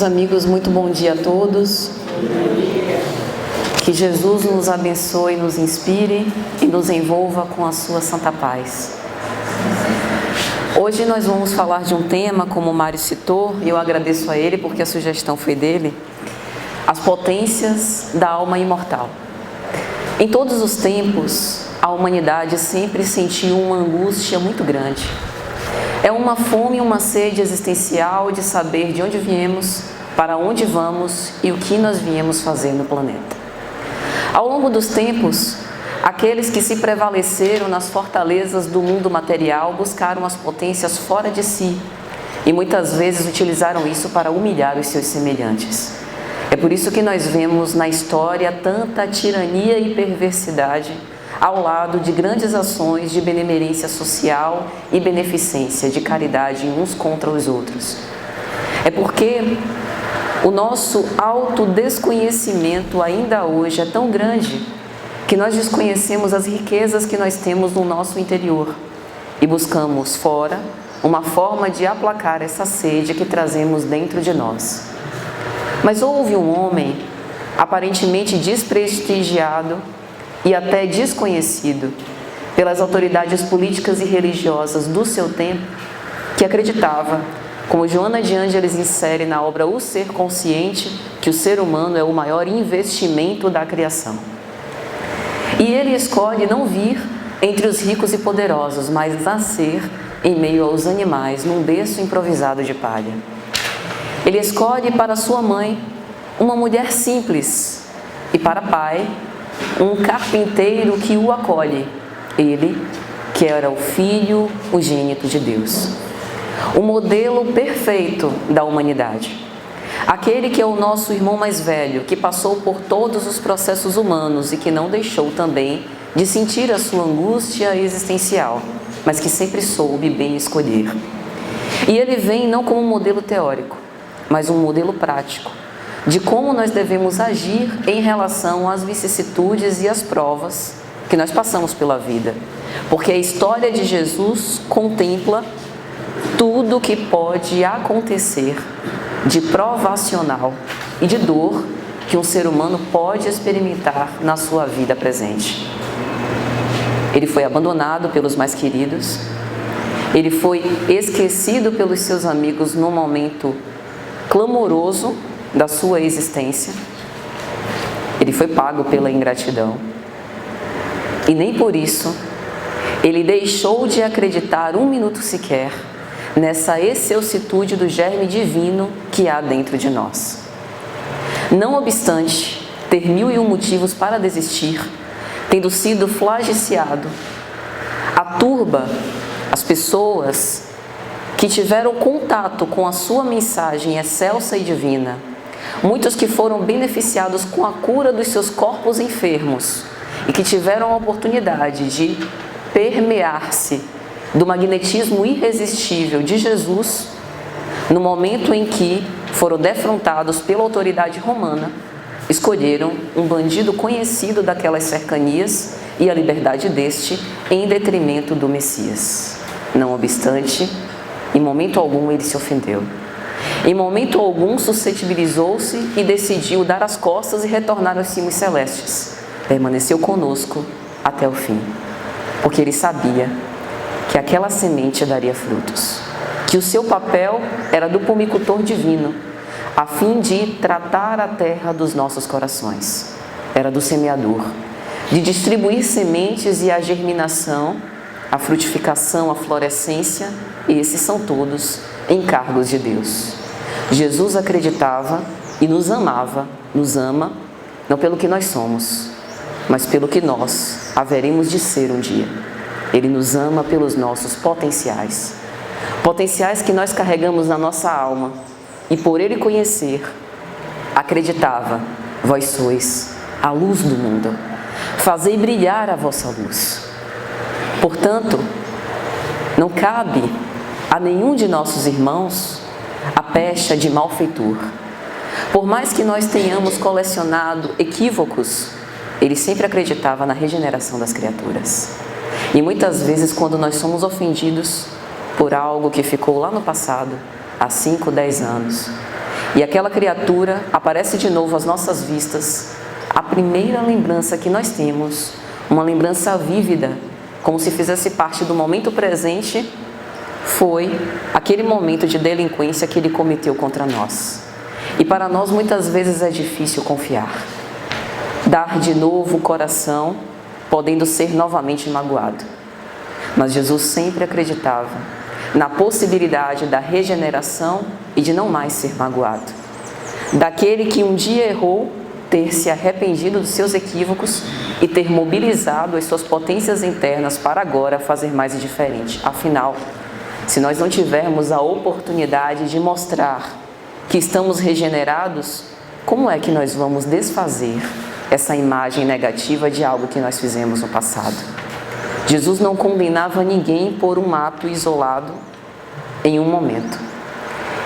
amigos, muito bom dia a todos. Que Jesus nos abençoe, nos inspire e nos envolva com a sua santa paz. Hoje nós vamos falar de um tema, como o Mário citou, e eu agradeço a ele porque a sugestão foi dele, as potências da alma imortal. Em todos os tempos, a humanidade sempre sentiu uma angústia muito grande. É uma fome e uma sede existencial de saber de onde viemos, para onde vamos e o que nós viemos fazer no planeta. Ao longo dos tempos, aqueles que se prevaleceram nas fortalezas do mundo material buscaram as potências fora de si e muitas vezes utilizaram isso para humilhar os seus semelhantes. É por isso que nós vemos na história tanta tirania e perversidade ao lado de grandes ações de benemerência social e beneficência, de caridade uns contra os outros. É porque o nosso autodesconhecimento ainda hoje é tão grande que nós desconhecemos as riquezas que nós temos no nosso interior e buscamos fora uma forma de aplacar essa sede que trazemos dentro de nós. Mas houve um homem aparentemente desprestigiado e até desconhecido pelas autoridades políticas e religiosas do seu tempo, que acreditava, como Joana de Ângeles insere na obra O Ser Consciente, que o ser humano é o maior investimento da criação. E ele escolhe não vir entre os ricos e poderosos, mas nascer em meio aos animais, num berço improvisado de palha. Ele escolhe para sua mãe uma mulher simples e para pai um carpinteiro que o acolhe, ele que era o Filho unigênito de Deus, o modelo perfeito da humanidade, aquele que é o nosso irmão mais velho, que passou por todos os processos humanos e que não deixou também de sentir a sua angústia existencial, mas que sempre soube bem escolher. E ele vem não como um modelo teórico, mas um modelo prático, de como nós devemos agir em relação às vicissitudes e às provas que nós passamos pela vida. Porque a história de Jesus contempla tudo que pode acontecer de provacional e de dor que um ser humano pode experimentar na sua vida presente. Ele foi abandonado pelos mais queridos, ele foi esquecido pelos seus amigos num momento clamoroso da sua existência, ele foi pago pela ingratidão e nem por isso ele deixou de acreditar um minuto sequer nessa excelsitude do germe divino que há dentro de nós. Não obstante ter 1001 motivos para desistir, tendo sido flagiciado, a turba, as pessoas que tiveram contato com a sua mensagem excelsa e divina, muitos que foram beneficiados com a cura dos seus corpos enfermos e que tiveram a oportunidade de permear-se do magnetismo irresistível de Jesus, no momento em que foram defrontados pela autoridade romana, escolheram um bandido conhecido daquelas cercanias e a liberdade deste em detrimento do Messias. Não obstante, em momento algum ele se ofendeu. Em momento algum suscetibilizou-se e decidiu dar as costas e retornar aos cimos celestes. Permaneceu conosco até o fim, porque ele sabia que aquela semente daria frutos, que o seu papel era do pomicultor divino, a fim de tratar a terra dos nossos corações. Era do semeador, de distribuir sementes e a germinação, a frutificação, a florescência, e esses são todos encargos de Deus. Jesus acreditava e nos amava, nos ama, não pelo que nós somos, mas pelo que nós haveremos de ser um dia. Ele nos ama pelos nossos potenciais, potenciais que nós carregamos na nossa alma, e por ele conhecer, acreditava: vós sois a luz do mundo, fazei brilhar a vossa luz. Portanto, não cabe a nenhum de nossos irmãos a pecha de malfeitor. Por mais que nós tenhamos colecionado equívocos, ele sempre acreditava na regeneração das criaturas. E muitas vezes, quando nós somos ofendidos por algo que ficou lá no passado, há 5, 10 anos, E aquela criatura aparece de novo às nossas vistas. A primeira lembrança que nós temos, uma lembrança vívida, como se fizesse parte do momento presente, foi aquele momento de delinquência que ele cometeu contra nós. E para nós muitas vezes é difícil confiar. Dar de novo o coração, podendo ser novamente magoado. Mas Jesus sempre acreditava na possibilidade da regeneração e de não mais ser magoado. Daquele que um dia errou, ter se arrependido dos seus equívocos e ter mobilizado as suas potências internas para agora fazer mais e diferente. Afinal, se nós não tivermos a oportunidade de mostrar que estamos regenerados, como é que nós vamos desfazer essa imagem negativa de algo que nós fizemos no passado? Jesus não condenava ninguém por um ato isolado em um momento.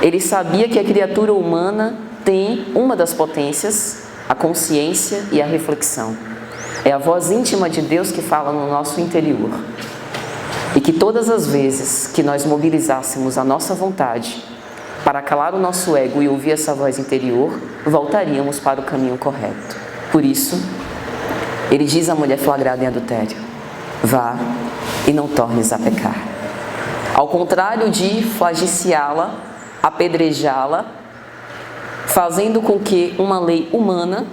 Ele sabia que a criatura humana tem uma das potências, a consciência e a reflexão. É a voz íntima de Deus que fala no nosso interior. E que todas as vezes que nós mobilizássemos a nossa vontade para calar o nosso ego e ouvir essa voz interior, voltaríamos para o caminho correto. Por isso, ele diz à mulher flagrada em adultério: vá e não tornes a pecar. Ao contrário de flagiciá-la, apedrejá-la, fazendo com que uma lei humana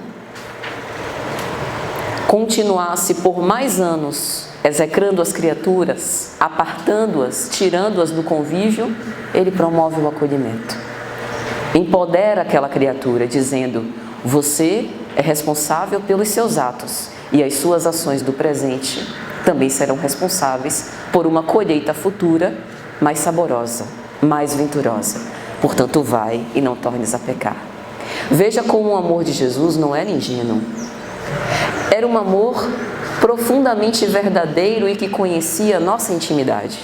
continuasse por mais anos execrando as criaturas, apartando-as, tirando-as do convívio, ele promove o acolhimento. Empodera aquela criatura, dizendo: você é responsável pelos seus atos e as suas ações do presente também serão responsáveis por uma colheita futura mais saborosa, mais venturosa. Portanto, vai e não tornes a pecar. Veja como o amor de Jesus não era ingênuo. Era um amor profundamente verdadeiro e que conhecia nossa intimidade.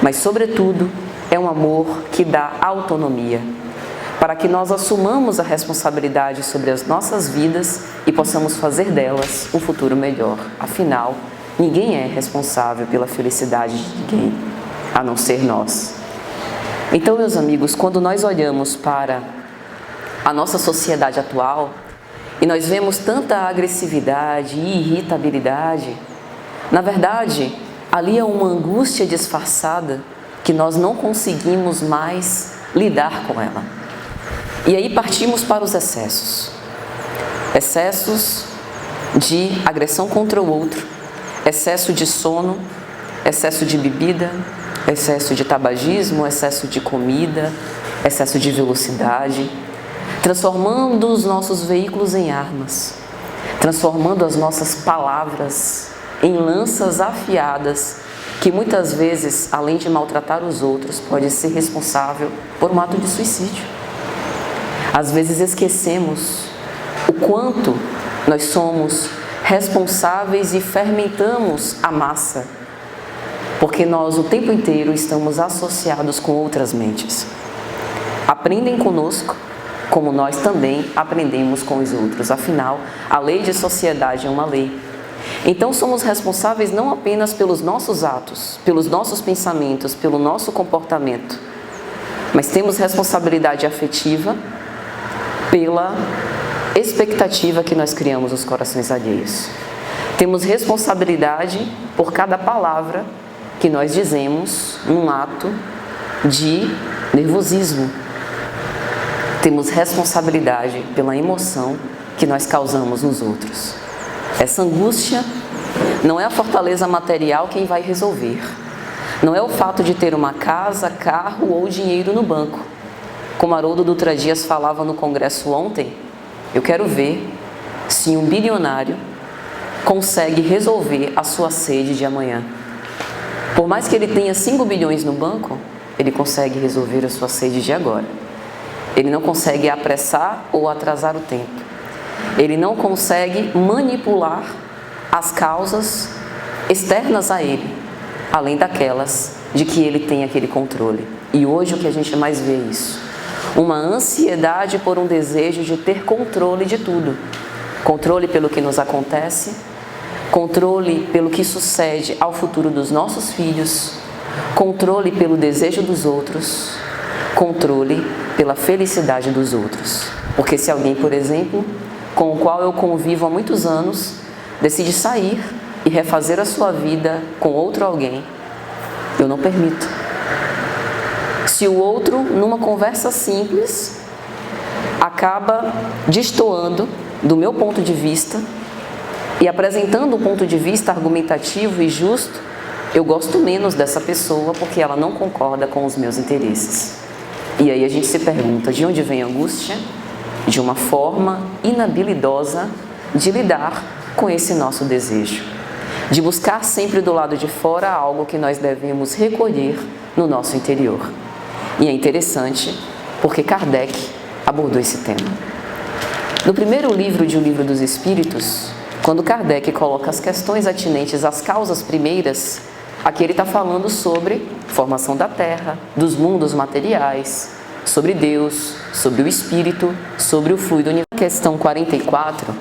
Mas, sobretudo, é um amor que dá autonomia, para que nós assumamos a responsabilidade sobre as nossas vidas e possamos fazer delas um futuro melhor. Afinal, ninguém é responsável pela felicidade de ninguém, a não ser nós. Então, meus amigos, quando nós olhamos para a nossa sociedade atual e nós vemos tanta agressividade e irritabilidade, na verdade, ali é uma angústia disfarçada que nós não conseguimos mais lidar com ela. E aí partimos para os excessos. Excessos de agressão contra o outro, excesso de sono, excesso de bebida, excesso de tabagismo, excesso de comida, excesso de velocidade, transformando os nossos veículos em armas, transformando as nossas palavras em lanças afiadas, que muitas vezes, além de maltratar os outros, pode ser responsável por um ato de suicídio. Às vezes esquecemos o quanto nós somos responsáveis e fermentamos a massa, porque nós o tempo inteiro estamos associados com outras mentes. Aprendem conosco, como nós também aprendemos com os outros. Afinal, a lei de sociedade é uma lei. Então somos responsáveis não apenas pelos nossos atos, pelos nossos pensamentos, pelo nosso comportamento, mas temos responsabilidade afetiva pela expectativa que nós criamos nos corações alheios. Temos responsabilidade por cada palavra que nós dizemos num ato de nervosismo. Temos responsabilidade pela emoção que nós causamos nos outros. Essa angústia não é a fortaleza material quem vai resolver. Não é o fato de ter uma casa, carro ou dinheiro no banco. Como Haroldo Dutra Dias falava no congresso ontem, eu quero ver se um bilionário consegue resolver a sua sede de amanhã. Por mais que ele tenha 5 bilhões no banco, ele consegue resolver a sua sede de agora. Ele não consegue apressar ou atrasar o tempo. Ele não consegue manipular as causas externas a ele, além daquelas de que ele tem aquele controle. E hoje o que a gente mais vê é isso. Uma ansiedade por um desejo de ter controle de tudo. Controle pelo que nos acontece, controle pelo que sucede ao futuro dos nossos filhos, controle pelo desejo dos outros, controle pela felicidade dos outros. Porque se alguém, por exemplo, com o qual eu convivo há muitos anos, decide sair e refazer a sua vida com outro alguém, eu não permito. Se o outro, numa conversa simples, acaba destoando do meu ponto de vista e apresentando um ponto de vista argumentativo e justo, eu gosto menos dessa pessoa porque ela não concorda com os meus interesses. E aí a gente se pergunta, de onde vem a angústia? De uma forma inabilidosa de lidar com esse nosso desejo, de buscar sempre do lado de fora algo que nós devemos recolher no nosso interior. E é interessante porque Kardec abordou esse tema. No primeiro livro de O Livro dos Espíritos, quando Kardec coloca as questões atinentes às causas primeiras, aqui ele está falando sobre formação da Terra, dos mundos materiais, sobre Deus, sobre o Espírito, sobre o fluido universal. Na questão 44,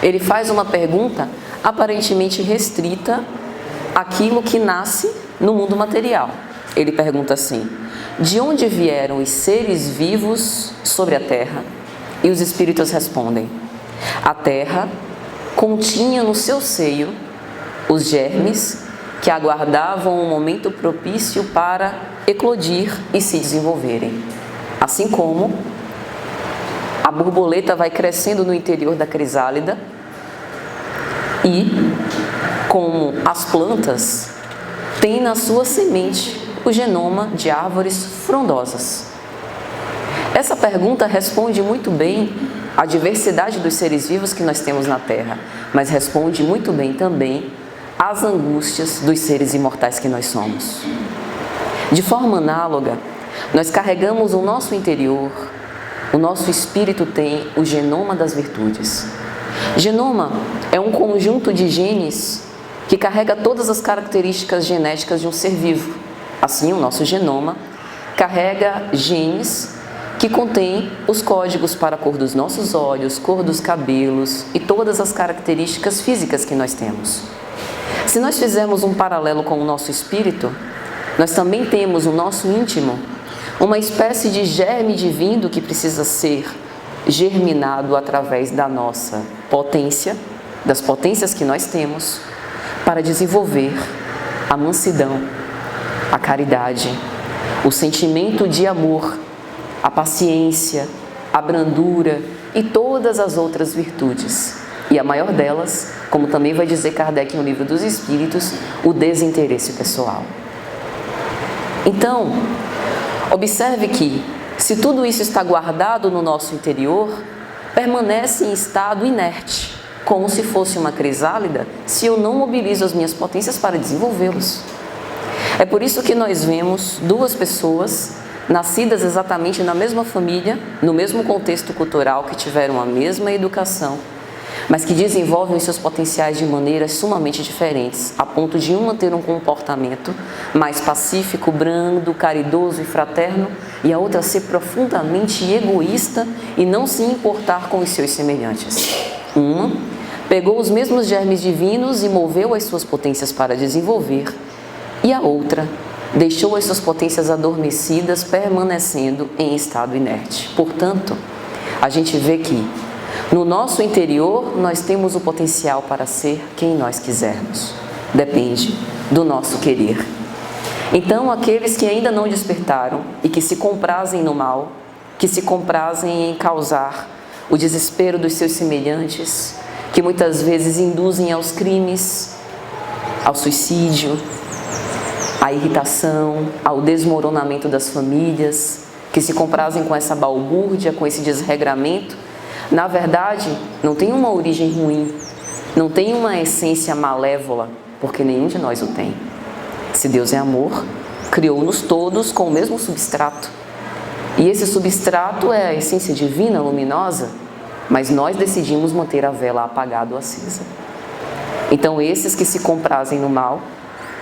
ele faz uma pergunta aparentemente restrita àquilo que nasce no mundo material. Ele pergunta assim: de onde vieram os seres vivos sobre a Terra? E os Espíritos respondem: a Terra continha no seu seio os germes que aguardavam um momento propício para eclodir e se desenvolverem. Assim como a borboleta vai crescendo no interior da crisálida e como as plantas têm na sua semente o genoma de árvores frondosas. Essa pergunta responde muito bem à diversidade dos seres vivos que nós temos na Terra, mas responde muito bem também às angústias dos seres imortais que nós somos. De forma análoga, nós carregamos o nosso interior, o nosso espírito tem o genoma das virtudes. Genoma é um conjunto de genes que carrega todas as características genéticas de um ser vivo. Assim, o nosso genoma carrega genes que contêm os códigos para a cor dos nossos olhos, cor dos cabelos e todas as características físicas que nós temos. Se nós fizermos um paralelo com o nosso espírito, nós também temos o nosso íntimo, uma espécie de germe divino que precisa ser germinado através da nossa potência, das potências que nós temos, para desenvolver a mansidão, a caridade, o sentimento de amor, a paciência, a brandura e todas as outras virtudes. E a maior delas, como também vai dizer Kardec no Livro dos Espíritos, o desinteresse pessoal. Então, observe que, se tudo isso está guardado no nosso interior, permanece em estado inerte, como se fosse uma crisálida, se eu não mobilizo as minhas potências para desenvolvê-los. É por isso que nós vemos duas pessoas nascidas exatamente na mesma família, no mesmo contexto cultural, que tiveram a mesma educação, mas que desenvolvem os seus potenciais de maneiras sumamente diferentes, a ponto de uma ter um comportamento mais pacífico, brando, caridoso e fraterno, e a outra ser profundamente egoísta e não se importar com os seus semelhantes. Uma pegou os mesmos germes divinos e moveu as suas potências para desenvolver, e a outra deixou as suas potências adormecidas, permanecendo em estado inerte. Portanto, a gente vê que no nosso interior nós temos o potencial para ser quem nós quisermos. Depende do nosso querer. Então, aqueles que ainda não despertaram e que se comprazem no mal, que se comprazem em causar o desespero dos seus semelhantes, que muitas vezes induzem aos crimes, ao suicídio, à irritação, ao desmoronamento das famílias, que se comprazem com essa balbúrdia, com esse desregramento, na verdade, não tem uma origem ruim, não tem uma essência malévola, porque nenhum de nós o tem. Se Deus é amor, criou-nos todos com o mesmo substrato. E esse substrato é a essência divina, luminosa, mas nós decidimos manter a vela apagada ou acesa. Então, esses que se comprazem no mal,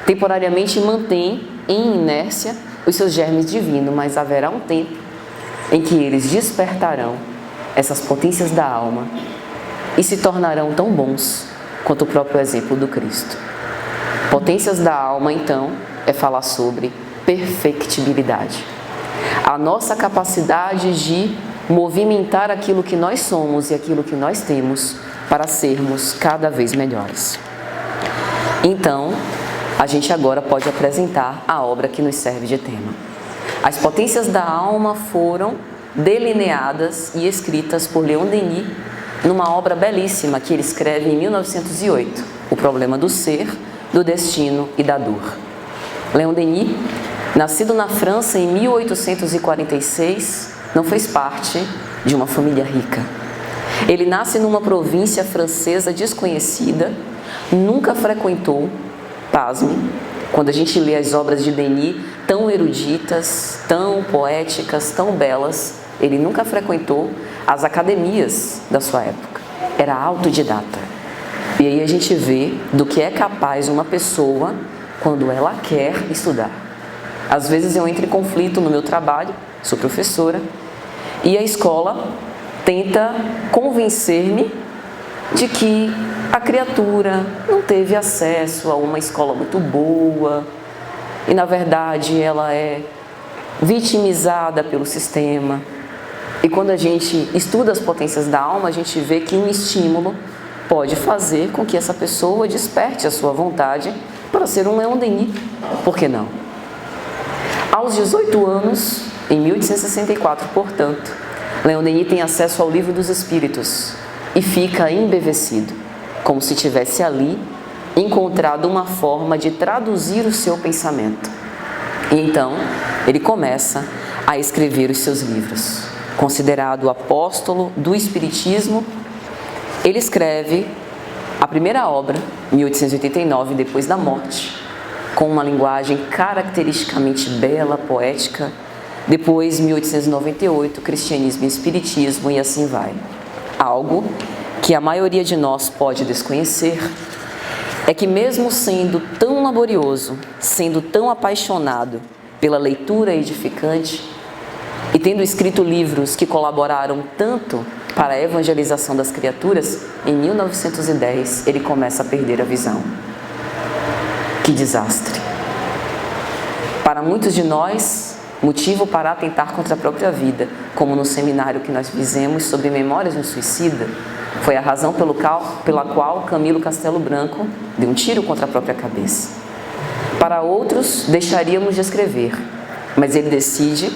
temporariamente mantêm em inércia os seus germes divinos, mas haverá um tempo em que eles despertarão essas potências da alma e se tornarão tão bons quanto o próprio exemplo do Cristo. Potências da alma, então, é falar sobre perfectibilidade. a nossa capacidade de movimentar aquilo que nós somos e aquilo que nós temos para sermos cada vez melhores. Então, a gente agora pode apresentar a obra que nos serve de tema. As potências da alma foram delineadas e escritas por Leon Denis numa obra belíssima que ele escreve em 1908, O Problema do Ser, do Destino e da Dor. Leon Denis, nascido na França em 1846, não fez parte de uma família rica. Ele nasce numa província francesa desconhecida, nunca frequentou, pasme, quando a gente lê as obras de Denis, tão eruditas, tão poéticas, tão belas, ele nunca frequentou as academias da sua época. Era autodidata. E aí a gente vê do que é capaz uma pessoa quando ela quer estudar. Às vezes eu entro em conflito no meu trabalho, sou professora, e a escola tenta convencer-me de que a criatura não teve acesso a uma escola muito boa e, na verdade, ela é vitimizada pelo sistema. E quando a gente estuda as potências da alma, a gente vê que um estímulo pode fazer com que essa pessoa desperte a sua vontade para ser um Leon Denis. Por que não? Aos 18 anos, em 1864, portanto, Leon Denis tem acesso ao Livro dos Espíritos e fica embevecido, como se tivesse ali encontrado uma forma de traduzir o seu pensamento. E então, ele começa a escrever os seus livros. Considerado o apóstolo do Espiritismo, ele escreve a primeira obra, em 1889, depois da morte, com uma linguagem caracteristicamente bela, poética. Depois, 1898, Cristianismo e Espiritismo, e assim vai. Algo que a maioria de nós pode desconhecer é que, mesmo sendo tão laborioso, sendo tão apaixonado pela leitura edificante e tendo escrito livros que colaboraram tanto para a evangelização das criaturas, em 1910 ele começa a perder a visão. Que desastre! Para muitos de nós, motivo para atentar contra a própria vida, como no seminário que nós fizemos sobre Memórias de um Suicida, foi a razão pela qual Camilo Castelo Branco deu um tiro contra a própria cabeça. Para outros, deixaríamos de escrever, mas ele decide,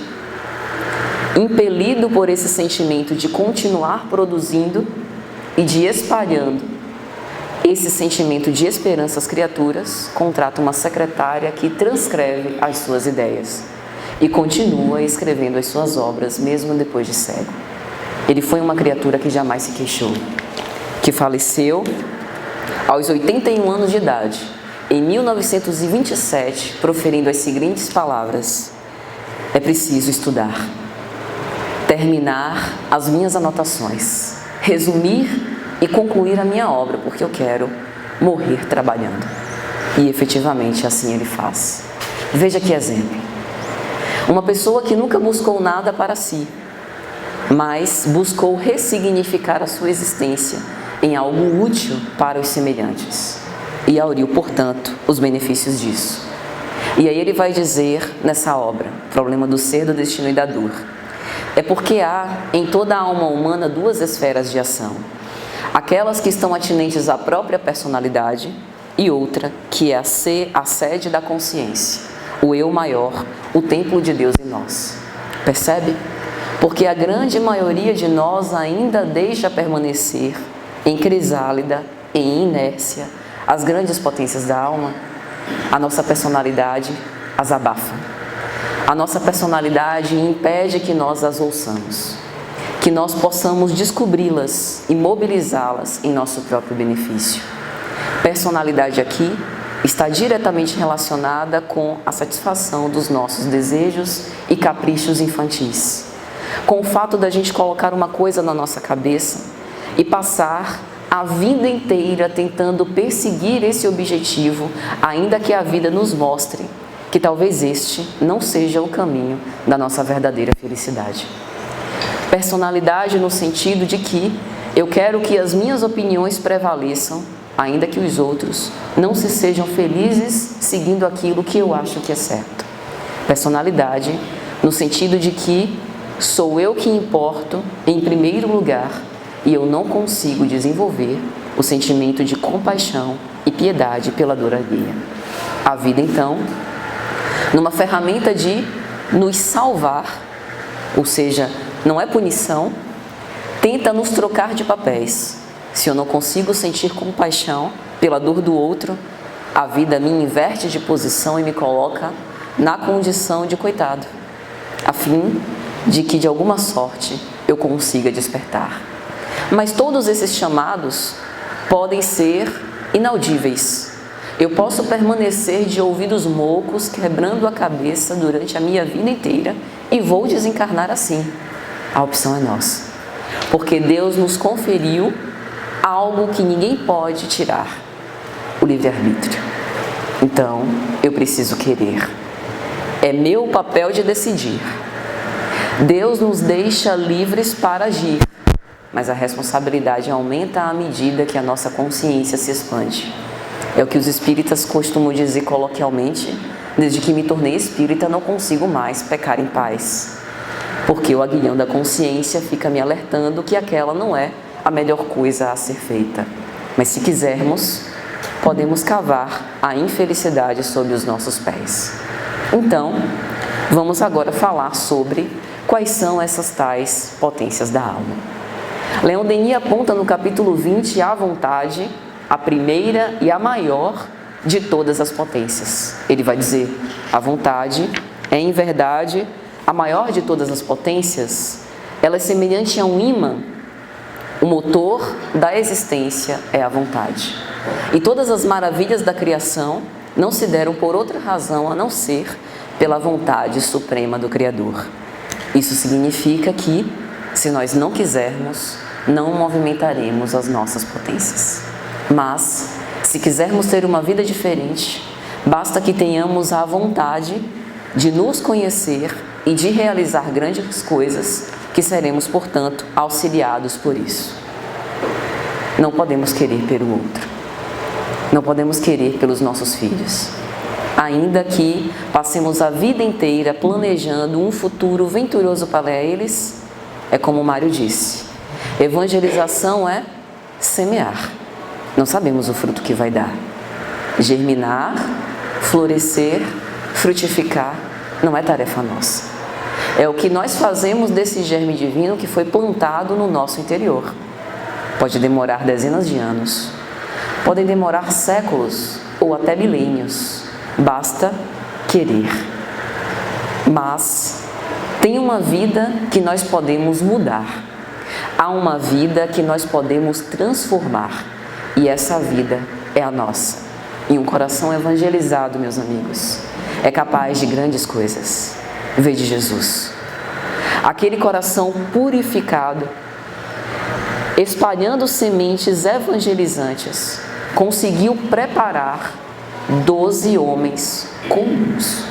impelido por esse sentimento de continuar produzindo e de espalhando esse sentimento de esperança às criaturas, contrata uma secretária que transcreve as suas ideias e continua escrevendo as suas obras, mesmo depois de cego. Ele foi uma criatura que jamais se queixou, que faleceu aos 81 anos de idade, em 1927, proferindo as seguintes palavras: é preciso estudar, terminar as minhas anotações, resumir e concluir a minha obra, porque eu quero morrer trabalhando. E efetivamente assim ele faz. Veja que exemplo. Uma pessoa que nunca buscou nada para si, mas buscou ressignificar a sua existência em algo útil para os semelhantes. E auriu, portanto, os benefícios disso. E aí ele vai dizer nessa obra, Problema do Ser, do Destino e da Dor: é porque há em toda a alma humana duas esferas de ação. Aquelas que estão atinentes à própria personalidade e outra que é a sede da consciência, o eu maior, o templo de Deus em nós. Percebe? Porque a grande maioria de nós ainda deixa permanecer em crisálida, em inércia, as grandes potências da alma. A nossa personalidade as abafa. A nossa personalidade impede que nós as ouçamos, que nós possamos descobri-las e mobilizá-las em nosso próprio benefício. Personalidade aqui está diretamente relacionada com a satisfação dos nossos desejos e caprichos infantis, com o fato da gente colocar uma coisa na nossa cabeça e passar a vida inteira tentando perseguir esse objetivo, ainda que a vida nos mostre que talvez este não seja o caminho da nossa verdadeira felicidade. Personalidade no sentido de que eu quero que as minhas opiniões prevaleçam, ainda que os outros não se sejam felizes seguindo aquilo que eu acho que é certo. Personalidade no sentido de que sou eu que importo em primeiro lugar e eu não consigo desenvolver o sentimento de compaixão e piedade pela dor alheia. A vida, então, numa ferramenta de nos salvar, ou seja, não é punição, tenta nos trocar de papéis. Se eu não consigo sentir compaixão pela dor do outro, a vida me inverte de posição e me coloca na condição de coitado, a fim de que, de alguma sorte, eu consiga despertar. Mas todos esses chamados podem ser inaudíveis. Eu posso permanecer de ouvidos moucos, quebrando a cabeça durante a minha vida inteira e vou desencarnar assim. A opção é nossa. Porque Deus nos conferiu algo que ninguém pode tirar: o livre-arbítrio. Então, eu preciso querer. É meu papel de decidir. Deus nos deixa livres para agir, mas a responsabilidade aumenta à medida que a nossa consciência se expande. É o que os espíritas costumam dizer coloquialmente: desde que me tornei espírita não consigo mais pecar em paz. Porque o aguilhão da consciência fica me alertando que aquela não é a melhor coisa a ser feita. Mas se quisermos, podemos cavar a infelicidade sob os nossos pés. Então, vamos agora falar sobre quais são essas tais potências da alma. Leon Denis aponta no capítulo 20 a vontade, a primeira e a maior de todas as potências. Ele vai dizer: a vontade é, em verdade, a maior de todas as potências. Ela é semelhante a um ímã. O motor da existência é a vontade. E todas as maravilhas da criação não se deram por outra razão a não ser pela vontade suprema do Criador. Isso significa que, se nós não quisermos, não movimentaremos as nossas potências. Mas, se quisermos ter uma vida diferente, basta que tenhamos a vontade de nos conhecer e de realizar grandes coisas, que seremos, portanto, auxiliados por isso. Não podemos querer pelo outro. Não podemos querer pelos nossos filhos. Ainda que passemos a vida inteira planejando um futuro venturoso para eles, é como o Mário disse: evangelização é semear. Não sabemos o fruto que vai dar. Germinar, florescer, frutificar, não é tarefa nossa. É o que nós fazemos desse germe divino que foi plantado no nosso interior. Pode demorar dezenas de anos, podem demorar séculos ou até milênios. Basta querer. Mas tem uma vida que nós podemos mudar. Há uma vida que nós podemos transformar. E essa vida é a nossa. E um coração evangelizado, meus amigos, é capaz de grandes coisas. Vede Jesus. Aquele coração purificado, espalhando sementes evangelizantes, conseguiu preparar 12 homens comuns,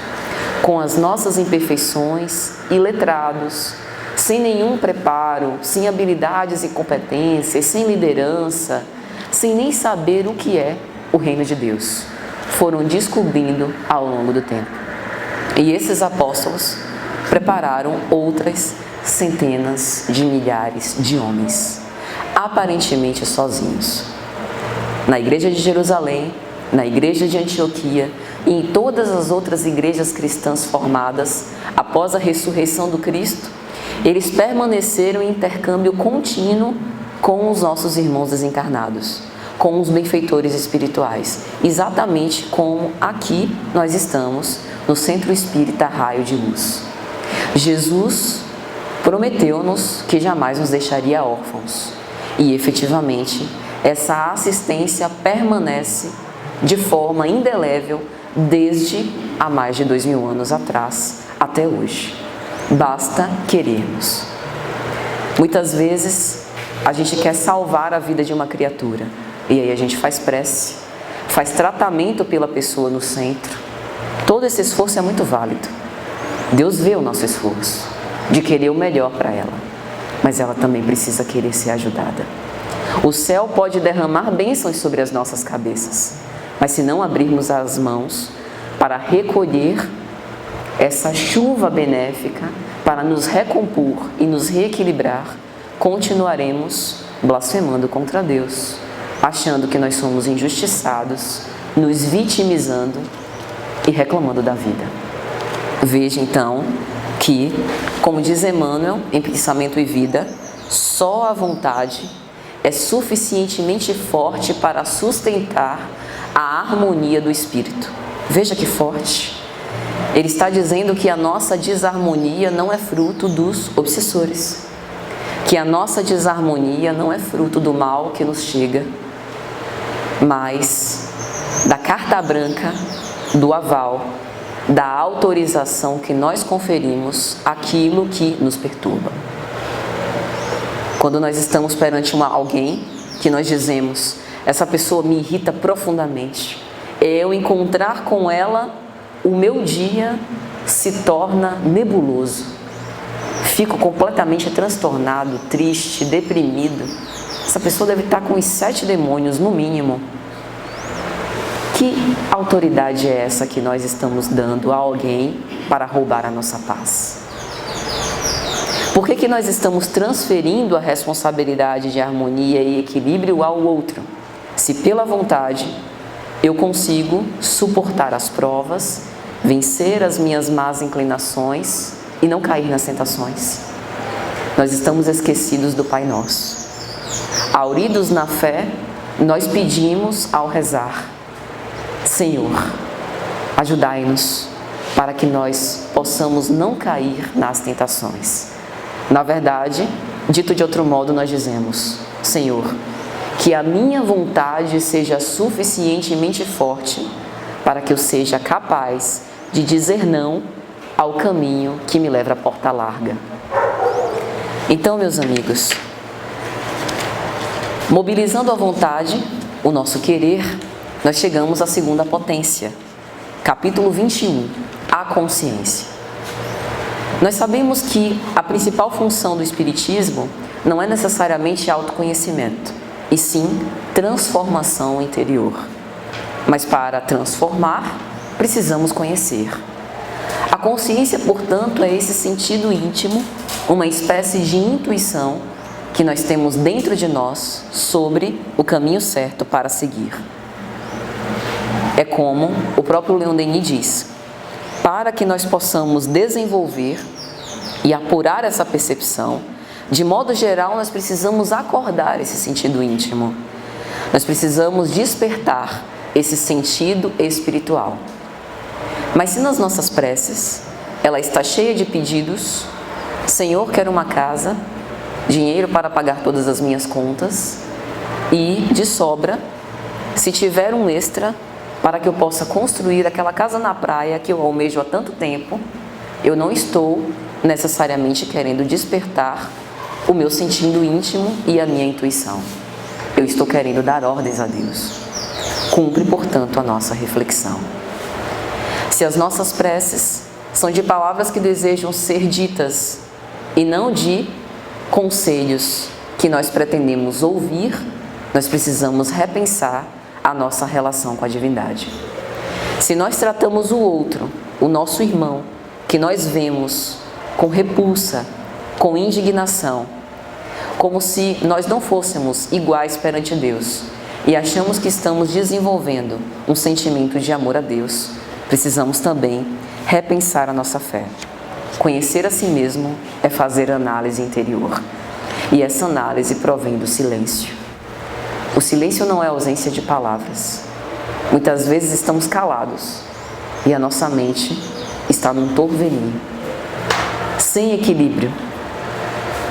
com as nossas imperfeições, iletrados, sem nenhum preparo, sem habilidades e competências, sem liderança, sem nem saber o que é o reino de Deus. Foram descobrindo ao longo do tempo. E esses apóstolos prepararam outras centenas de milhares de homens, aparentemente sozinhos. Na igreja de Jerusalém, na igreja de Antioquia e em todas as outras igrejas cristãs formadas após a ressurreição do Cristo, eles permaneceram em intercâmbio contínuo com os nossos irmãos desencarnados, com os benfeitores espirituais, exatamente como aqui nós estamos no Centro Espírita Raio de Luz. Jesus prometeu-nos que jamais nos deixaria órfãos e, efetivamente, essa assistência permanece de forma indelével desde há mais de 2000 anos atrás até hoje. Basta querermos. Muitas vezes a gente quer salvar a vida de uma criatura e aí a gente faz prece, faz tratamento pela pessoa no centro. Todo esse esforço é muito válido. Deus vê o nosso esforço de querer o melhor para ela, mas ela também precisa querer ser ajudada. O céu pode derramar bênçãos sobre as nossas cabeças, mas se não abrirmos as mãos para recolher essa chuva benéfica para nos recompor e nos reequilibrar, continuaremos blasfemando contra Deus, achando que nós somos injustiçados, nos vitimizando e reclamando da vida. Veja então que, como diz Emmanuel em Pensamento e Vida, só a vontade é suficientemente forte para sustentar a harmonia do espírito. Veja que forte. Ele está dizendo que a nossa desarmonia não é fruto dos obsessores, que a nossa desarmonia não é fruto do mal que nos chega, mas da carta branca, do aval, da autorização que nós conferimos àquilo que nos perturba. Quando nós estamos perante alguém que nós dizemos, essa pessoa me irrita profundamente, eu encontrar com ela, o meu dia se torna nebuloso. Fico completamente transtornado, triste, deprimido. Essa pessoa deve estar com os 7 demônios, no mínimo. Que autoridade é essa que nós estamos dando a alguém para roubar a nossa paz? Por que nós estamos transferindo a responsabilidade de harmonia e equilíbrio ao outro? Se pela vontade eu consigo suportar as provas, vencer as minhas más inclinações e não cair nas tentações. Nós estamos esquecidos do Pai Nosso. Auridos na fé, nós pedimos ao rezar: Senhor, ajudai-nos para que nós possamos não cair nas tentações. Na verdade, dito de outro modo, nós dizemos: Senhor, que a minha vontade seja suficientemente forte para que eu seja capaz de dizer não ao caminho que me leva à porta larga. Então, meus amigos, mobilizando a vontade, o nosso querer, nós chegamos à segunda potência, capítulo 21, a consciência. Nós sabemos que a principal função do Espiritismo não é necessariamente autoconhecimento, e sim transformação interior. Mas para transformar, precisamos conhecer. A consciência, portanto, é esse sentido íntimo, uma espécie de intuição que nós temos dentro de nós sobre o caminho certo para seguir. É como o próprio Leon Denis diz: para que nós possamos desenvolver e apurar essa percepção, de modo geral, nós precisamos acordar esse sentido íntimo. Nós precisamos despertar esse sentido espiritual. Mas se nas nossas preces, ela está cheia de pedidos: Senhor, quero uma casa, dinheiro para pagar todas as minhas contas e, de sobra, se tiver um extra, para que eu possa construir aquela casa na praia que eu almejo há tanto tempo, eu não estou necessariamente querendo despertar o meu sentido íntimo e a minha intuição. Eu estou querendo dar ordens a Deus. Cumpre, portanto, a nossa reflexão. Se as nossas preces são de palavras que desejam ser ditas e não de conselhos que nós pretendemos ouvir, nós precisamos repensar a nossa relação com a divindade. Se nós tratamos o outro, o nosso irmão, que nós vemos com repulsa, com indignação, como se nós não fôssemos iguais perante Deus, e achamos que estamos desenvolvendo um sentimento de amor a Deus, precisamos também repensar a nossa fé. Conhecer a si mesmo é fazer análise interior, e essa análise provém do silêncio. O silêncio não é ausência de palavras. Muitas vezes estamos calados e a nossa mente está num turvenir, sem equilíbrio,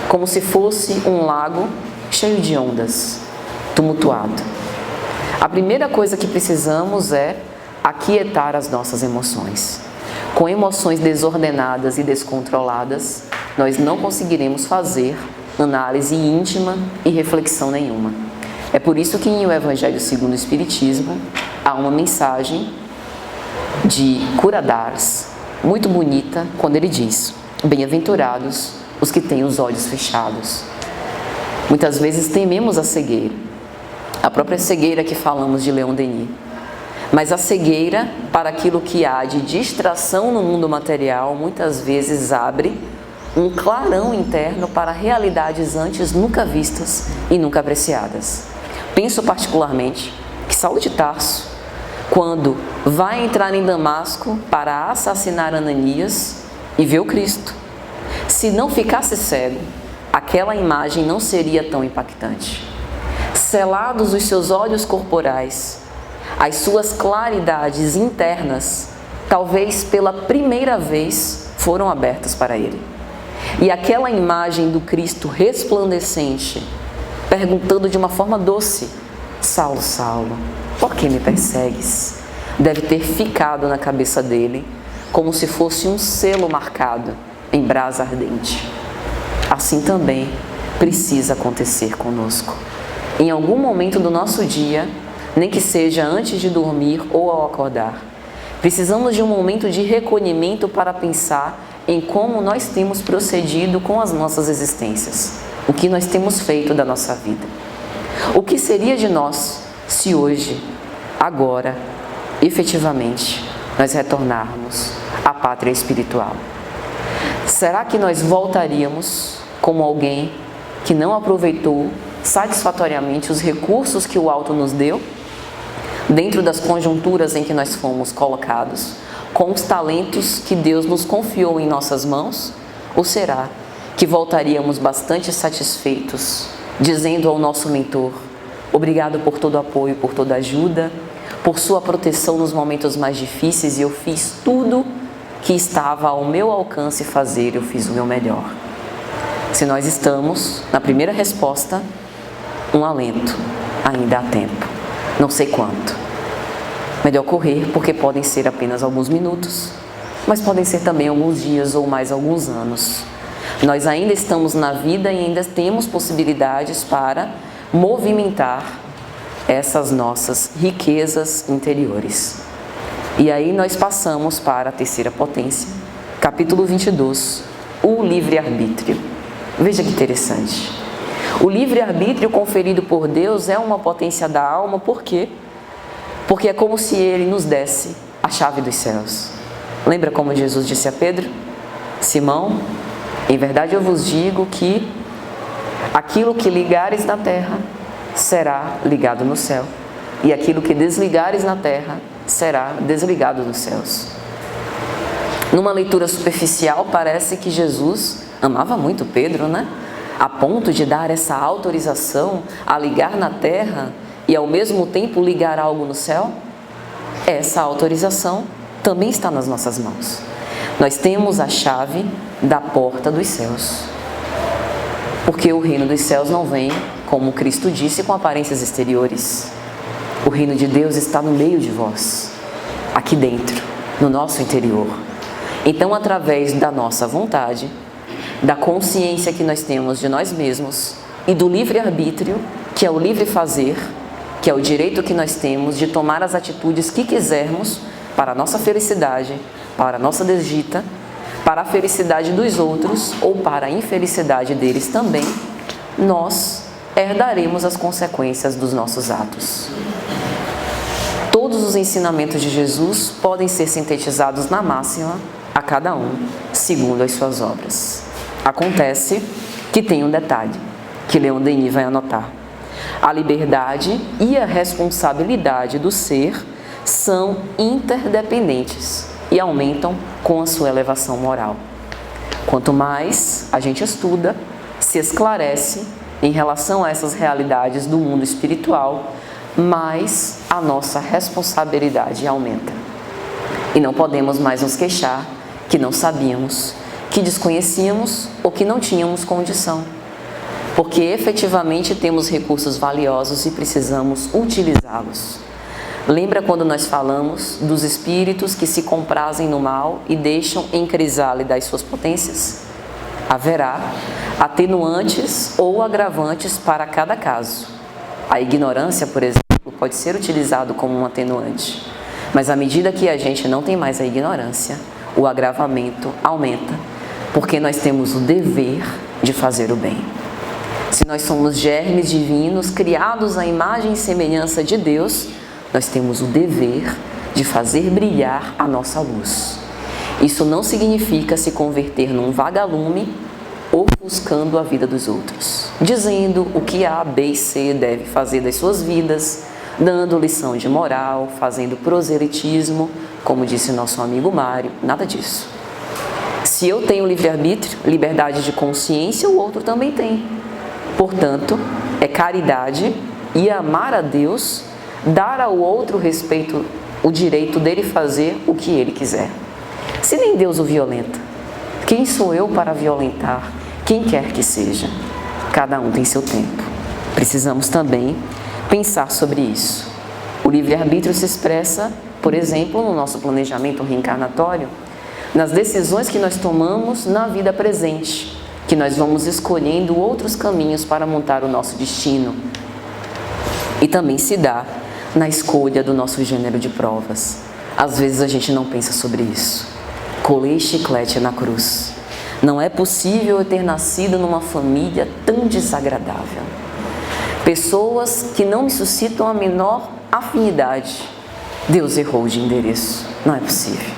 como se fosse um lago cheio de ondas, tumultuado. A primeira coisa que precisamos é aquietar as nossas emoções. Com emoções desordenadas e descontroladas, nós não conseguiremos fazer análise íntima e reflexão nenhuma. É por isso que em O Evangelho segundo o Espiritismo há uma mensagem de Curadas, muito bonita, quando ele diz: bem-aventurados os que têm os olhos fechados. Muitas vezes tememos a cegueira, a própria cegueira que falamos de Leon Denis. Mas a cegueira para aquilo que há de distração no mundo material muitas vezes abre um clarão interno para realidades antes nunca vistas e nunca apreciadas. Penso particularmente que Saulo de Tarso, quando vai entrar em Damasco para assassinar Ananias e vê o Cristo, se não ficasse cego, aquela imagem não seria tão impactante. Selados os seus olhos corporais, as suas claridades internas, talvez pela primeira vez, foram abertas para ele. E aquela imagem do Cristo resplandecente, perguntando de uma forma doce: Saulo, Saulo, por que me persegues? Deve ter ficado na cabeça dele como se fosse um selo marcado em brasa ardente. Assim também precisa acontecer conosco. Em algum momento do nosso dia, nem que seja antes de dormir ou ao acordar, precisamos de um momento de recolhimento para pensar em como nós temos procedido com as nossas existências, o que nós temos feito da nossa vida. O que seria de nós se hoje, agora, efetivamente, nós retornarmos à pátria espiritual? Será que nós voltaríamos como alguém que não aproveitou satisfatoriamente os recursos que o alto nos deu, dentro das conjunturas em que nós fomos colocados, com os talentos que Deus nos confiou em nossas mãos? Ou será que voltaríamos bastante satisfeitos, dizendo ao nosso mentor: obrigado por todo o apoio, por toda a ajuda, por sua proteção nos momentos mais difíceis, e eu fiz tudo que estava ao meu alcance fazer, eu fiz o meu melhor. Se nós estamos na primeira resposta, um alento, ainda há tempo, não sei quanto. Melhor correr, porque podem ser apenas alguns minutos, mas podem ser também alguns dias ou mais alguns anos. Nós ainda estamos na vida e ainda temos possibilidades para movimentar essas nossas riquezas interiores. E aí nós passamos para a terceira potência, capítulo 22, o livre-arbítrio. Veja que interessante. O livre-arbítrio conferido por Deus é uma potência da alma, por quê? Porque é como se Ele nos desse a chave dos céus. Lembra como Jesus disse a Pedro? Simão, em verdade eu vos digo que aquilo que ligares na terra será ligado no céu, e aquilo que desligares na terra será desligado dos céus. Numa leitura superficial, parece que Jesus amava muito Pedro, né? A ponto de dar essa autorização a ligar na terra e ao mesmo tempo ligar algo no céu. Essa autorização também está nas nossas mãos. Nós temos a chave da porta dos céus, porque o reino dos céus não vem, como Cristo disse, com aparências exteriores. O reino de Deus está no meio de vós, aqui dentro, no nosso interior. Então, através da nossa vontade, da consciência que nós temos de nós mesmos e do livre-arbítrio, que é o livre fazer, que é o direito que nós temos de tomar as atitudes que quisermos para a nossa felicidade, para a nossa desdita, para a felicidade dos outros ou para a infelicidade deles também, nós herdaremos as consequências dos nossos atos. Todos os ensinamentos de Jesus podem ser sintetizados na máxima: a cada um segundo as suas obras. Acontece que tem um detalhe, que Leon Denis vai anotar. A liberdade e a responsabilidade do ser são interdependentes e aumentam com a sua elevação moral. Quanto mais a gente estuda, se esclarece em relação a essas realidades do mundo espiritual, mais a nossa responsabilidade aumenta. E não podemos mais nos queixar que não sabíamos, que desconhecíamos ou que não tínhamos condição, porque efetivamente temos recursos valiosos e precisamos utilizá-los. Lembra quando nós falamos dos espíritos que se comprazem no mal e deixam em crisálida as suas potências? Haverá atenuantes ou agravantes para cada caso. A ignorância, por exemplo, pode ser utilizado como um atenuante, mas à medida que a gente não tem mais a ignorância, o agravamento aumenta, porque nós temos o dever de fazer o bem. Se nós somos germes divinos, criados à imagem e semelhança de Deus, nós temos o dever de fazer brilhar a nossa luz. Isso não significa se converter num vagalume ofuscando a vida dos outros, dizendo o que A, B e C deve fazer das suas vidas, dando lição de moral, fazendo proselitismo, como disse nosso amigo Mário, nada disso. Se eu tenho livre-arbítrio, liberdade de consciência, o outro também tem. Portanto, é caridade e amar a Deus, dar ao outro respeito, o direito dele fazer o que ele quiser. Se nem Deus o violenta, quem sou eu para violentar quem quer que seja? Cada um tem seu tempo. Precisamos também pensar sobre isso. O livre-arbítrio se expressa, por exemplo, no nosso planejamento reencarnatório, nas decisões que nós tomamos na vida presente, que nós vamos escolhendo outros caminhos para montar o nosso destino. E também se dá na escolha do nosso gênero de provas. Às vezes a gente não pensa sobre isso. Colei chiclete na cruz. Não é possível eu ter nascido numa família tão desagradável. Pessoas que não me suscitam a menor afinidade. Deus errou de endereço. Não é possível.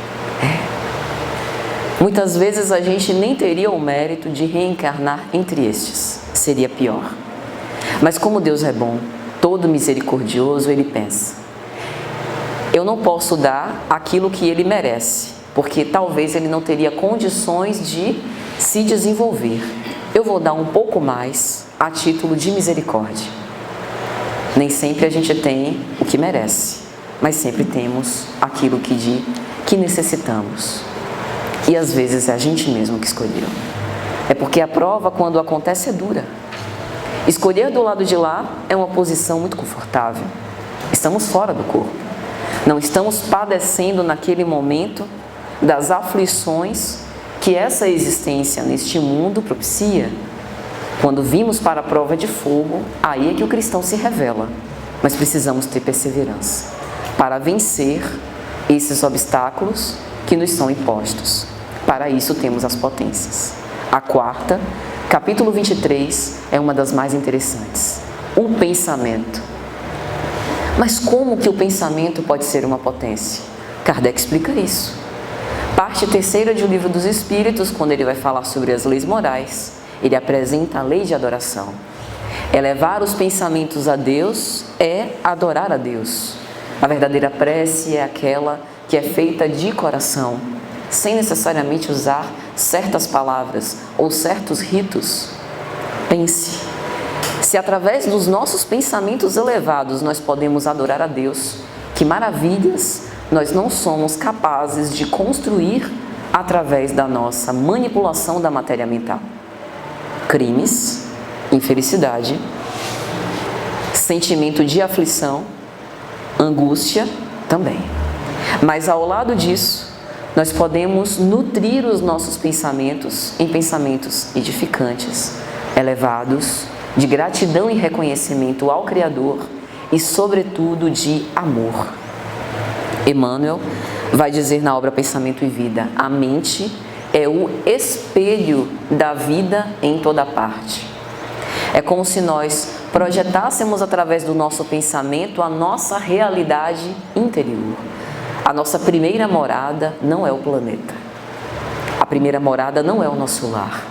Muitas vezes a gente nem teria o mérito de reencarnar entre estes. Seria pior. Mas como Deus é bom, todo misericordioso, Ele pensa: eu não posso dar aquilo que Ele merece, porque talvez Ele não teria condições de se desenvolver. Eu vou dar um pouco mais a título de misericórdia. Nem sempre a gente tem o que merece, mas sempre temos aquilo que necessitamos. E às vezes é a gente mesmo que escolheu. É porque a prova, quando acontece, é dura. Escolher do lado de lá é uma posição muito confortável. Estamos fora do corpo. Não estamos padecendo naquele momento das aflições que essa existência neste mundo propicia. Quando vimos para a prova de fogo, aí é que o cristão se revela. Mas precisamos ter perseverança para vencer esses obstáculos que nos são impostos. Para isso temos as potências. A quarta, capítulo 23, é uma das mais interessantes. O pensamento. Mas como que o pensamento pode ser uma potência? Kardec explica isso. Parte terceira de O Livro dos Espíritos, quando ele vai falar sobre as leis morais, ele apresenta a lei de adoração. Elevar os pensamentos a Deus é adorar a Deus. A verdadeira prece é aquela que é feita de coração, sem necessariamente usar certas palavras ou certos ritos. Pense, se através dos nossos pensamentos elevados nós podemos adorar a Deus, que maravilhas nós não somos capazes de construir através da nossa manipulação da matéria mental. Crimes, infelicidade, sentimento de aflição, angústia também. Mas ao lado disso, nós podemos nutrir os nossos pensamentos em pensamentos edificantes, elevados, de gratidão e reconhecimento ao Criador e, sobretudo, de amor. Emmanuel vai dizer na obra Pensamento e Vida: a mente é o espelho da vida em toda parte. É como se nós projetássemos através do nosso pensamento a nossa realidade interior. A nossa primeira morada não é o planeta. A primeira morada não é o nosso lar.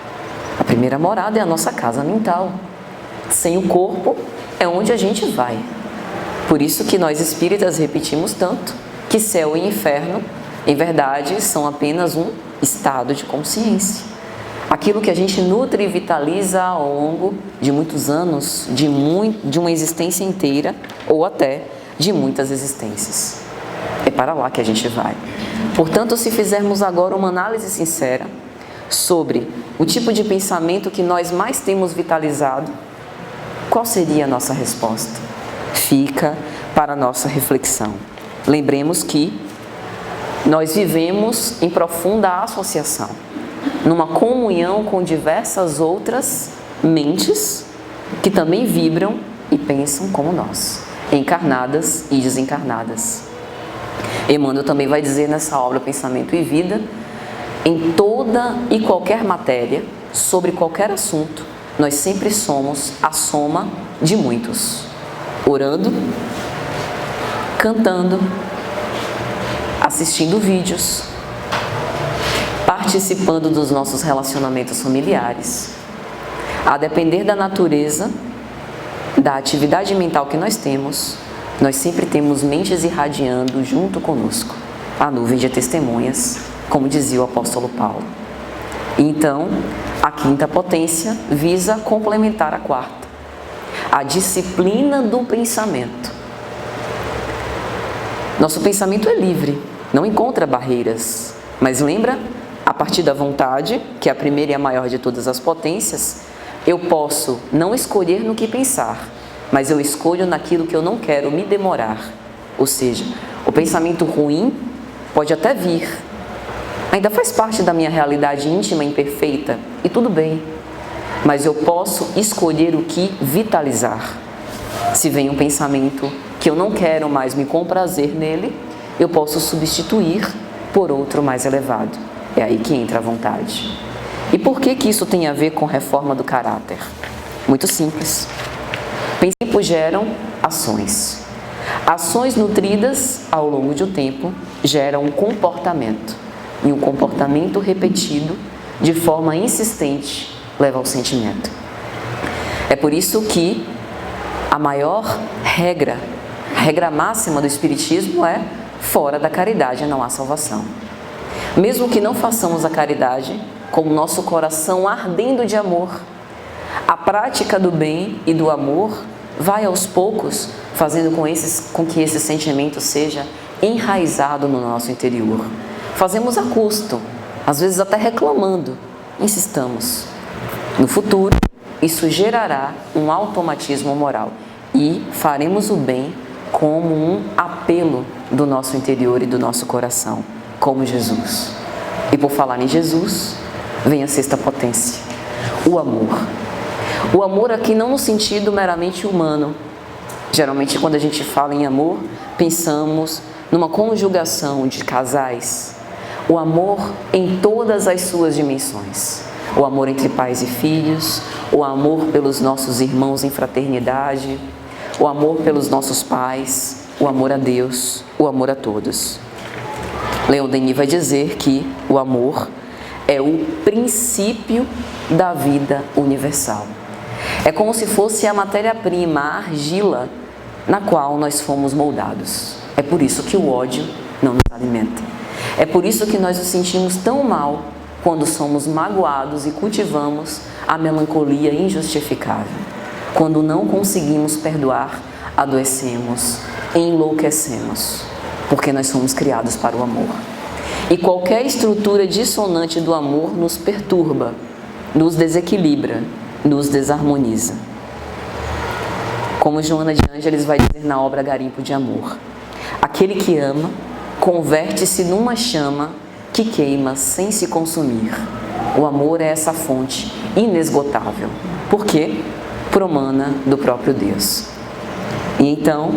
A primeira morada é a nossa casa mental. Sem o corpo é onde a gente vai. Por isso que nós espíritas repetimos tanto que céu e inferno, em verdade, são apenas um estado de consciência. Aquilo que a gente nutre e vitaliza ao longo de muitos anos, de uma existência inteira ou até de muitas existências. É para lá que a gente vai. Portanto, se fizermos agora uma análise sincera sobre o tipo de pensamento que nós mais temos vitalizado, qual seria a nossa resposta? Fica para a nossa reflexão. Lembremos que nós vivemos em profunda associação, numa comunhão com diversas outras mentes que também vibram e pensam como nós, encarnadas e desencarnadas. Emmanuel também vai dizer nessa obra Pensamento e Vida: em toda e qualquer matéria, sobre qualquer assunto, nós sempre somos a soma de muitos. Orando, cantando, assistindo vídeos, participando dos nossos relacionamentos familiares. A depender da natureza, da atividade mental que nós temos, nós sempre temos mentes irradiando junto conosco a nuvem de testemunhas, como dizia o apóstolo Paulo. Então, a quinta potência visa complementar a quarta, a disciplina do pensamento. Nosso pensamento é livre, não encontra barreiras, mas lembra, a partir da vontade, que é a primeira e a maior de todas as potências, eu posso não escolher no que pensar, mas eu escolho naquilo que eu não quero me demorar. Ou seja, o pensamento ruim pode até vir, ainda faz parte da minha realidade íntima imperfeita, e tudo bem, mas eu posso escolher o que vitalizar. Se vem um pensamento que eu não quero mais me comprazer nele, eu posso substituir por outro mais elevado. É aí que entra a vontade. E por que isso tem a ver com reforma do caráter? Muito simples. Princípios geram ações. Ações nutridas ao longo de um tempo geram um comportamento. E um comportamento repetido de forma insistente leva ao sentimento. É por isso que a maior regra, a regra máxima do Espiritismo é: fora da caridade não há salvação. Mesmo que não façamos a caridade, com o nosso coração ardendo de amor, a prática do bem e do amor vai aos poucos fazendo com que esse sentimento seja enraizado no nosso interior. Fazemos a custo, às vezes até reclamando, insistamos. No futuro, isso gerará um automatismo moral e faremos o bem como um apelo do nosso interior e do nosso coração, como Jesus. E por falar em Jesus, vem a sexta potência, o amor. O amor aqui não no sentido meramente humano. Geralmente quando a gente fala em amor, pensamos numa conjugação de casais. O amor em todas as suas dimensões. O amor entre pais e filhos, o amor pelos nossos irmãos em fraternidade, o amor pelos nossos pais, o amor a Deus, o amor a todos. Leon Denis vai dizer que o amor é o princípio da vida universal. É como se fosse a matéria-prima, a argila na qual nós fomos moldados. É por isso que o ódio não nos alimenta. É por isso que nós nos sentimos tão mal quando somos magoados e cultivamos a melancolia injustificável. Quando não conseguimos perdoar, adoecemos, enlouquecemos, porque nós somos criados para o amor. E qualquer estrutura dissonante do amor nos perturba, nos desequilibra, nos desarmoniza. Como Joana de Ângeles vai dizer na obra Garimpo de Amor: aquele que ama converte-se numa chama que queima sem se consumir. O amor é essa fonte inesgotável. Por quê? Promana do próprio Deus. E então,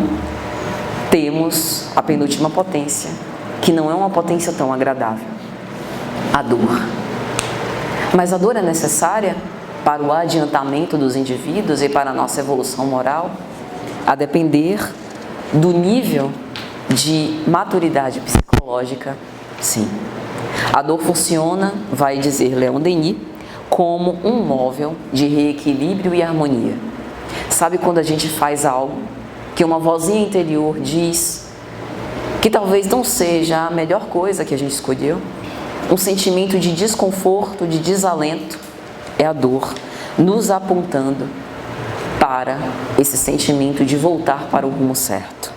temos a penúltima potência, que não é uma potência tão agradável: a dor. Mas a dor é necessária para o adiantamento dos indivíduos e para a nossa evolução moral, a depender do nível de maturidade psicológica, sim. A dor funciona, vai dizer Leon Denis, como um móvel de reequilíbrio e harmonia. Sabe quando a gente faz algo que uma vozinha interior diz que talvez não seja a melhor coisa que a gente escolheu? Um sentimento de desconforto, de desalento, é a dor nos apontando para esse sentimento de voltar para o rumo certo.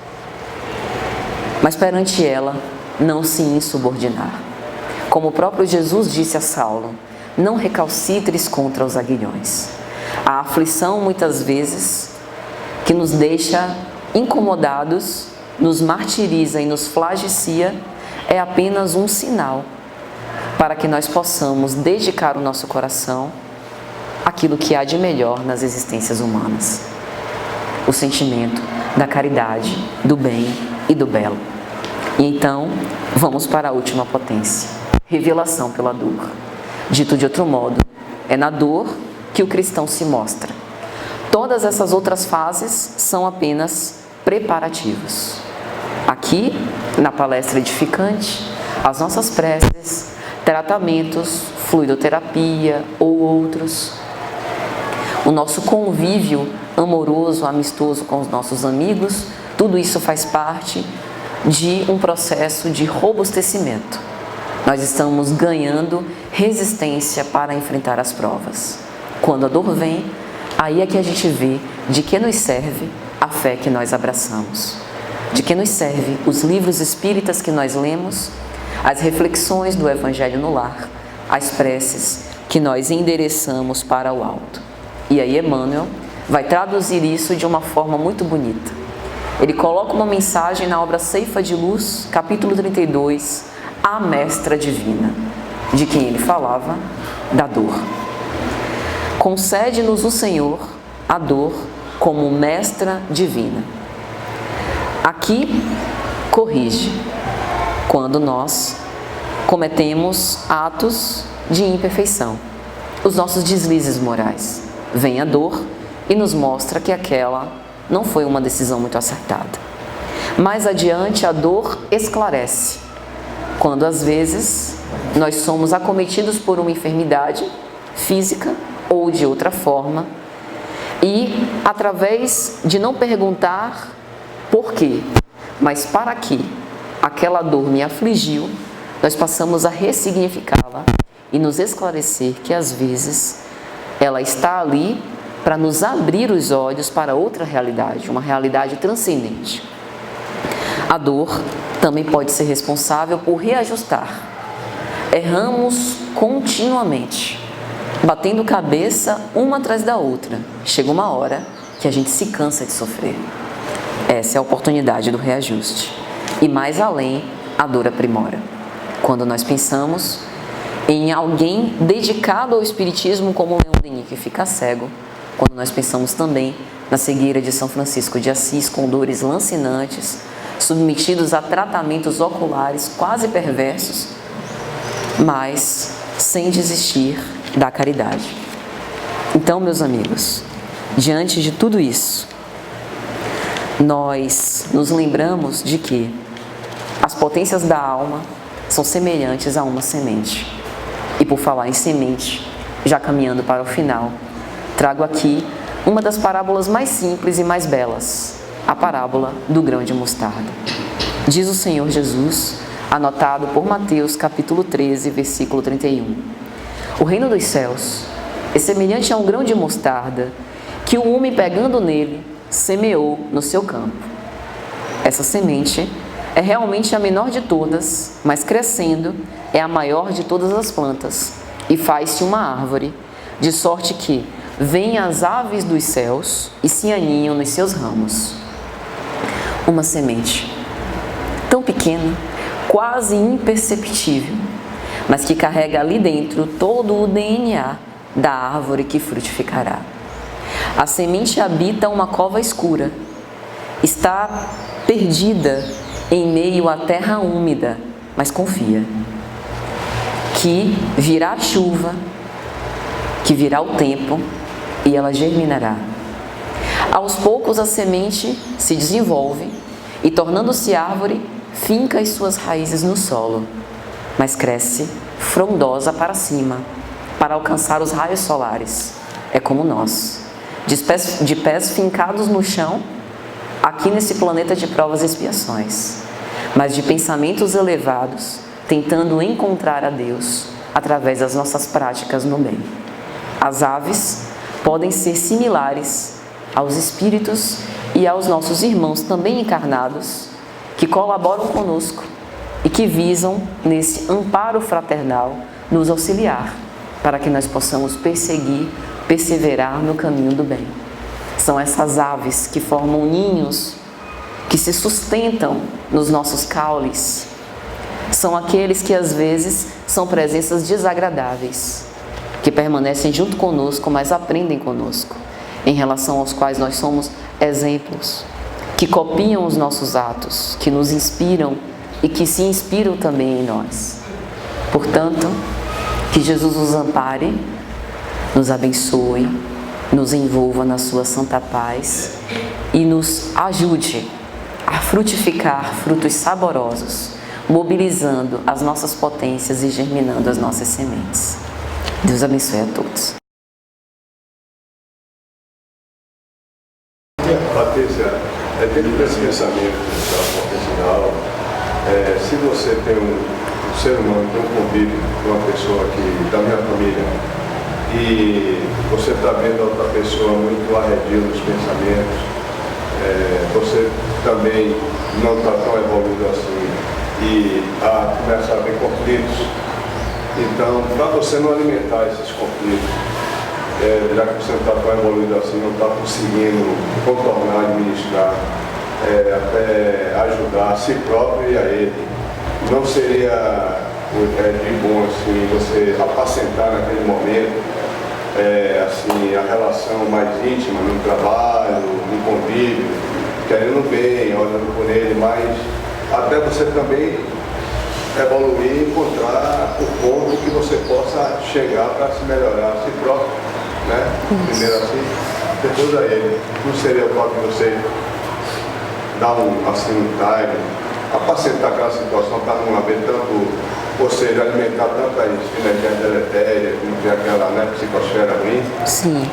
Mas perante ela, não se insubordinar. Como o próprio Jesus disse a Saulo: não recalcitres contra os aguilhões. A aflição, muitas vezes, que nos deixa incomodados, nos martiriza e nos flagecia, é apenas um sinal para que nós possamos dedicar o nosso coração àquilo que há de melhor nas existências humanas: o sentimento da caridade, do bem e do belo. E então, vamos para a última potência: revelação pela dor. Dito de outro modo, é na dor que o cristão se mostra. Todas essas outras fases são apenas preparativos. aqui, na palestra edificante, as nossas preces, tratamentos, fluidoterapia ou outros, o nosso convívio amoroso, amistoso com os nossos amigos, tudo isso faz parte de um processo de robustecimento. Nós estamos ganhando resistência para enfrentar as provas. Quando a dor vem, aí é que a gente vê de que nos serve a fé que nós abraçamos, de que nos serve os livros espíritas que nós lemos, as reflexões do Evangelho no lar, as preces que nós endereçamos para o alto. E aí Emmanuel vai traduzir isso de uma forma muito bonita. Ele coloca uma mensagem na obra Ceifa de Luz, capítulo 32, a Mestra Divina, de quem ele falava? Da dor. Concede-nos o Senhor a dor como Mestra Divina. Aqui, corrige quando nós cometemos atos de imperfeição, os nossos deslizes morais. Vem a dor e nos mostra que aquela não foi uma decisão muito acertada. Mais adiante, a dor esclarece, quando às vezes nós somos acometidos por uma enfermidade física ou de outra forma, e através de não perguntar por quê, mas para que aquela dor me afligiu, nós passamos a ressignificá-la e nos esclarecer que às vezes ela está ali para nos abrir os olhos para outra realidade, uma realidade transcendente. A dor também pode ser responsável por reajustar. Erramos continuamente, batendo cabeça uma atrás da outra. Chega uma hora que a gente se cansa de sofrer. Essa é a oportunidade do reajuste. E mais além, a dor aprimora. Quando nós pensamos em alguém dedicado ao Espiritismo como Leon Denis, que fica cego, quando nós pensamos também na cegueira de São Francisco de Assis, com dores lancinantes, submetidos a tratamentos oculares quase perversos, mas sem desistir da caridade. Então, meus amigos, diante de tudo isso, nós nos lembramos de que as potências da alma são semelhantes a uma semente. E por falar em semente, já caminhando para o final, trago aqui uma das parábolas mais simples e mais belas, a parábola do grão de mostarda. Diz o Senhor Jesus, anotado por Mateus capítulo 13, versículo 31. O reino dos céus é semelhante a um grão de mostarda que o homem, pegando nele, semeou no seu campo. Essa semente é realmente a menor de todas, mas crescendo é a maior de todas as plantas e faz-se uma árvore, de sorte que vêm as aves dos céus e se aninham nos seus ramos. Uma semente tão pequena, quase imperceptível, mas que carrega ali dentro todo o DNA da árvore que frutificará. A semente habita uma cova escura, está perdida em meio à terra úmida, mas confia que virá a chuva, que virá o tempo e ela germinará. Aos poucos a semente se desenvolve e, tornando-se árvore, finca as suas raízes no solo, mas cresce frondosa para cima, para alcançar os raios solares. É como nós, de pés fincados no chão, aqui nesse planeta de provas e expiações, mas de pensamentos elevados, tentando encontrar a Deus através das nossas práticas no bem. As aves podem ser similares aos espíritos e aos nossos irmãos também encarnados, que colaboram conosco e que visam, nesse amparo fraternal, nos auxiliar, para que nós possamos perseverar no caminho do bem. São essas aves que formam ninhos, que se sustentam nos nossos caules. São aqueles que às vezes são presenças desagradáveis, que permanecem junto conosco, mas aprendem conosco, em relação aos quais nós somos exemplos, que copiam os nossos atos, que nos inspiram e que se inspiram também em nós. Portanto, que Jesus nos ampare, nos abençoe, nos envolva na sua santa paz e nos ajude a frutificar frutos saborosos, mobilizando as nossas potências e germinando as nossas sementes. Deus abençoe a todos. Patrícia, dentro desse pensamento potencial, se você tem um ser humano, tem um convívio com uma pessoa da minha família, e você está vendo a outra pessoa muito arredia nos pensamentos, você também não está tão evoluído assim, e começa a haver conflitos. Então, para você não alimentar esses conflitos, já que você não está tão evoluído assim, não está conseguindo contornar, administrar, até ajudar a si próprio e a ele, não seria de bom assim, você apacentar naquele momento assim, a relação mais íntima no trabalho, no convívio, querendo bem, olhando por ele, mas até você também evoluir e encontrar o ponto que você possa chegar para se melhorar a si próprio, né? Primeiro assim, depois a ele. Não seria o próprio você dar um time, apacentar aquela situação para não haver tanto, ou seja, alimentar tanta energia deletéria, não ter aquela psicosfera ruim? Sim.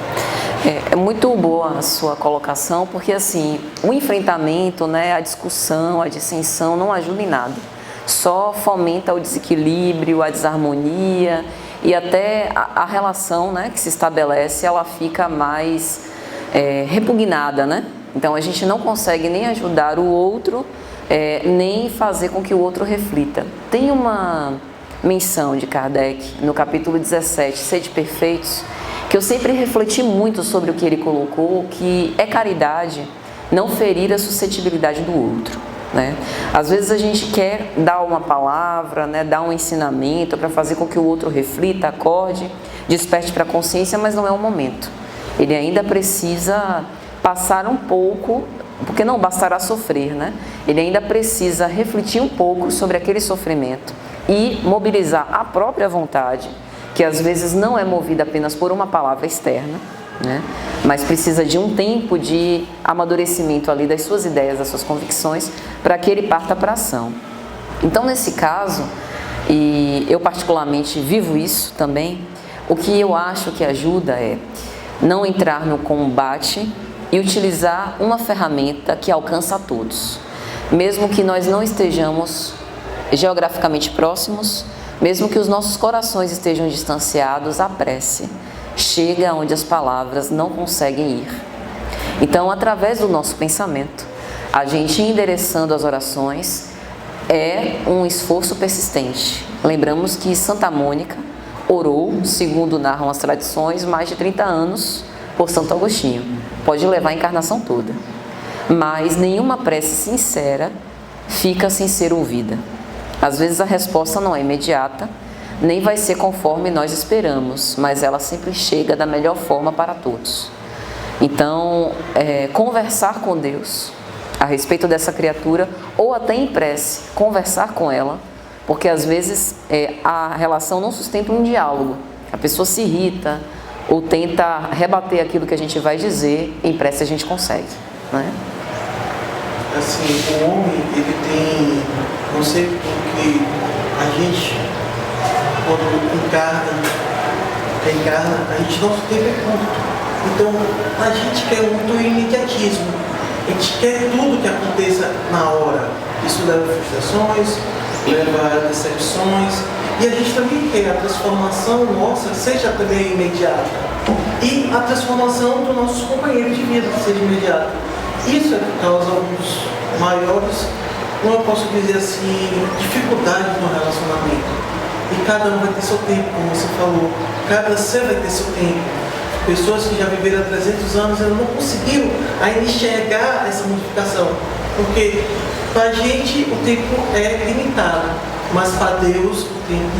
É muito boa a sua colocação, porque assim, o enfrentamento, a discussão, a dissensão não ajuda em nada. Só fomenta o desequilíbrio, a desarmonia e até a relação que se estabelece, ela fica mais repugnada, Então a gente não consegue nem ajudar o outro, nem fazer com que o outro reflita. Tem uma menção de Kardec no capítulo 17, Sede Perfeitos, que eu sempre refleti muito sobre o que ele colocou, que é caridade não ferir a suscetibilidade do outro. Às vezes a gente quer dar uma palavra, dar um ensinamento para fazer com que o outro reflita, acorde, desperte para a consciência, mas não é o momento. Ele ainda precisa passar um pouco, porque não bastará sofrer, Ele ainda precisa refletir um pouco sobre aquele sofrimento e mobilizar a própria vontade, que às vezes não é movida apenas por uma palavra externa, mas precisa de um tempo de amadurecimento ali das suas ideias, das suas convicções, para que ele parta para a ação. Então, nesse caso, e eu particularmente vivo isso também, o que eu acho que ajuda é não entrar no combate e utilizar uma ferramenta que alcança a todos. Mesmo que nós não estejamos geograficamente próximos, mesmo que os nossos corações estejam distanciados, a prece chega onde as palavras não conseguem ir. Então, através do nosso pensamento, a gente endereçando as orações é um esforço persistente. Lembramos que Santa Mônica orou, segundo narram as tradições, mais de 30 anos por Santo Agostinho. Pode levar a encarnação toda. Mas nenhuma prece sincera fica sem ser ouvida. Às vezes a resposta não é imediata, nem vai ser conforme nós esperamos, mas ela sempre chega da melhor forma para todos. Então, conversar com Deus a respeito dessa criatura, ou até em prece, conversar com ela, porque às vezes a relação não sustenta um diálogo. A pessoa se irrita ou tenta rebater aquilo que a gente vai dizer, em prece a gente consegue, Assim, o homem, ele tem, não sei porque a gente, quando encarna, a gente não tem recurso. Então, a gente quer muito imediatismo. A gente quer tudo que aconteça na hora. Isso leva a frustrações, leva a decepções. E a gente também quer a transformação nossa seja também imediata. E a transformação dos nossos companheiros de vida seja imediata. Isso é que causa alguns maiores, como eu posso dizer assim, dificuldades no relacionamento. E cada um vai ter seu tempo, como você falou. Cada ser vai ter seu tempo. Pessoas que já viveram há 300 anos, elas não conseguiram ainda enxergar essa modificação. Porque para a gente o tempo é limitado, mas para Deus o tempo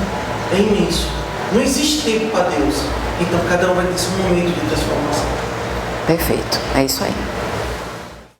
é imenso. Não existe tempo para Deus. Então cada um vai ter seu momento de transformação. Perfeito, é isso aí.